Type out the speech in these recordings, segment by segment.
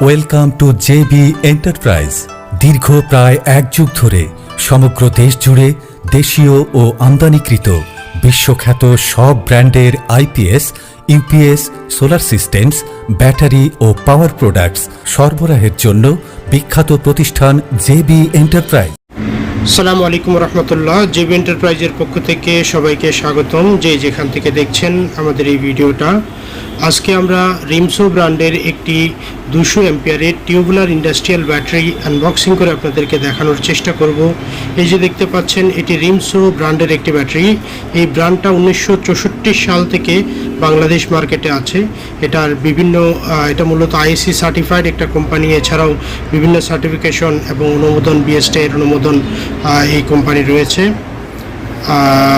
Welcome to JB enterprise. দীর্ঘ প্রায় এক যুগ ধরে সমগ্র দেশ জুড়ে দেশীয় ও আমদানিকৃত বিশ্বখ্যাত সব ব্র্যান্ডের IPS, UPS, solar systems, battery ও পাওয়ার প্রোডাক্টস সরবরাহের জন্য বিখ্যাত প্রতিষ্ঠান জেবি এন্টারপ্রাইজ। আসসালামু আলাইকুম রহমতুল্লাহ। জেবি এন্টারপ্রাইজের পক্ষ থেকে সবাইকে স্বাগতম। যেখান থেকে দেখছেন আমাদের এই ভিডিওটা, আজকে আমরা রিমসো ব্র্যান্ডের একটি 200 অ্যাম্পিয়ারের টিউবুলার ইন্ডাস্ট্রিয়াল ব্যাটারি আনবক্সিং করে আপনাদেরকে দেখানোর চেষ্টা করব। এই যে দেখতে পাচ্ছেন, এটি রিমসো ব্র্যান্ডের একটি ব্যাটারি। এই ব্র্যান্ডটা 1964 সাল থেকে বাংলাদেশ মার্কেটে আছে। এটা মূলত আইএসসি সার্টিফাইড একটা কোম্পানি। এছাড়াও বিভিন্ন সার্টিফিকেশন এবং অনুমোদন, বিএসটি এর অনুমোদন এই কোম্পানি রয়েছে।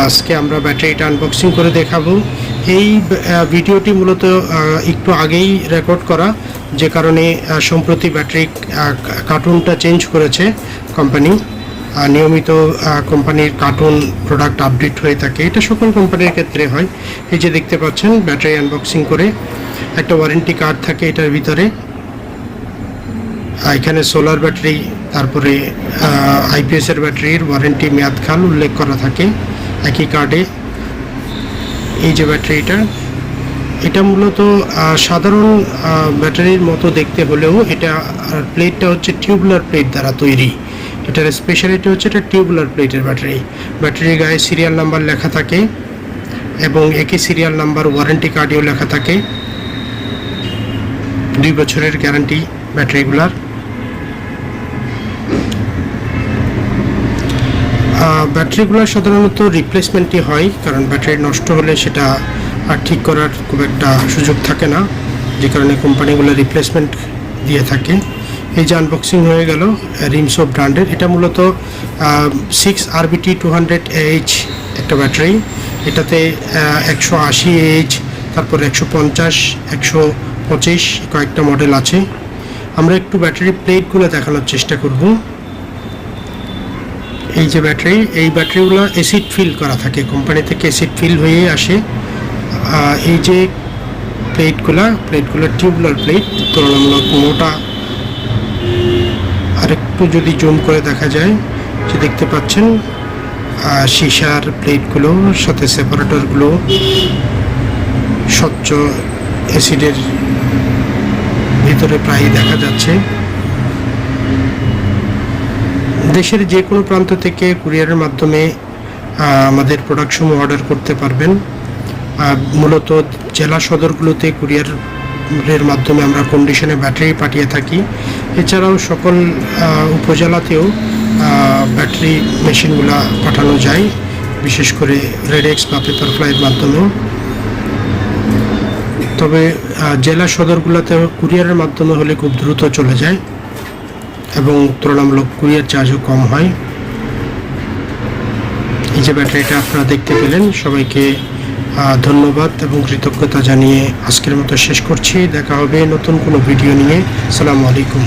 আজকে আমরা ব্যাটারিটা আনবক্সিং করে দেখাবো। এই ভিডিওটি মূলত একটু আগেই রেকর্ড করা, যে কারণে সম্প্রতি ব্যাটারি কার্টুনটা চেঞ্জ করেছে কোম্পানি। নিয়মিত কোম্পানির কার্টুন প্রোডাক্ট আপডেট হয়ে থাকে, এটা সকল কোম্পানির ক্ষেত্রে হয়। এই যে দেখতে পাচ্ছেন, ব্যাটারি আনবক্সিং করে একটা ওয়ারেন্টি কার্ড থাকে এটার ভিতরে। এখানে সোলার ব্যাটারি, তারপরে আইপিএসের ব্যাটারির ওয়ারেন্টি মেয়াদকাল উল্লেখ করা থাকে একই কার্ডে। এই যে ব্যাটারিটা, এটা মূলত সাধারণ ব্যাটারির মতো দেখতে হলেও এটা প্লেটটা হচ্ছে টিউবুলার প্লেট দ্বারা তৈরি। এটার স্পেশালিটি হচ্ছে এটা টিউবুলার প্লেটের ব্যাটারি। ব্যাটারির গায়ে সিরিয়াল নাম্বার লেখা থাকে এবং একই সিরিয়াল নাম্বার ওয়ারেন্টি কার্ডেও লেখা থাকে। 2 বছরের গ্যারান্টি ব্যাটারিগুলার। ব্যাটারিগুলো সাধারণত রিপ্লেসমেন্টই হয়, কারণ ব্যাটারি নষ্ট হলে সেটা আর ঠিক করার খুব একটা সুযোগ থাকে না, যে কারণে কোম্পানিগুলো রিপ্লেসমেন্ট দিয়ে থাকে। এই যে আনবক্সিং হয়ে গেল রিমসো ব্র্যান্ডের। এটা মূলত 6RBT 200AH একটা ব্যাটারি। এটাতে 180AH, তারপর 150, 125 কয়েকটা মডেল আছে। আমরা একটু ব্যাটারি প্লেটগুলো দেখানোর চেষ্টা করব। এই যে ব্যাটারি, এই ব্যাটারিগুলো অ্যাসিড ফিল করা থাকে, কোম্পানি থেকে অ্যাসিড ফিল হয়ে আসে। এই যে প্লেটগুলো টিউবুলার প্লেট, তুলনামূলক মোটা। আর একটু যদি জুম করে দেখা যায়, যে দেখতে পাচ্ছেন সীসার প্লেটগুলো, সাথে সেপারেটরগুলো স্বচ্ছ অ্যাসিডের ভিতরে প্রায় দেখা যাচ্ছে। দেশের যে কোনো প্রান্ত থেকে কুরিয়ারের মাধ্যমে আমাদের প্রোডাক্টসমূহ অর্ডার করতে পারবেন। মূলত জেলা সদরগুলোতে কুরিয়ারের মাধ্যমে আমরা কন্ডিশনে ব্যাটারি পাঠিয়ে থাকি। এছাড়াও সকল উপজেলাতেও ব্যাটারি মেশিনগুলো পাঠানো যায়, বিশেষ করে রেডেক্স বা পেপারফ্লাইয়ের মাধ্যমেও। তবে জেলা সদরগুলোতে কুরিয়ারের মাধ্যমে হলে খুব দ্রুত চলে যায় এবং তুলনামূলক কুরিয়ার চার্জও কম হয়। এই যে ব্যাটারিটা আপনারা দেখতে পেলেন, সবাইকে ধন্যবাদ এবং কৃতজ্ঞতা জানিয়ে আজকের মতো শেষ করছি। দেখা হবে নতুন কোনো ভিডিও নিয়ে। আসসালামু আলাইকুম।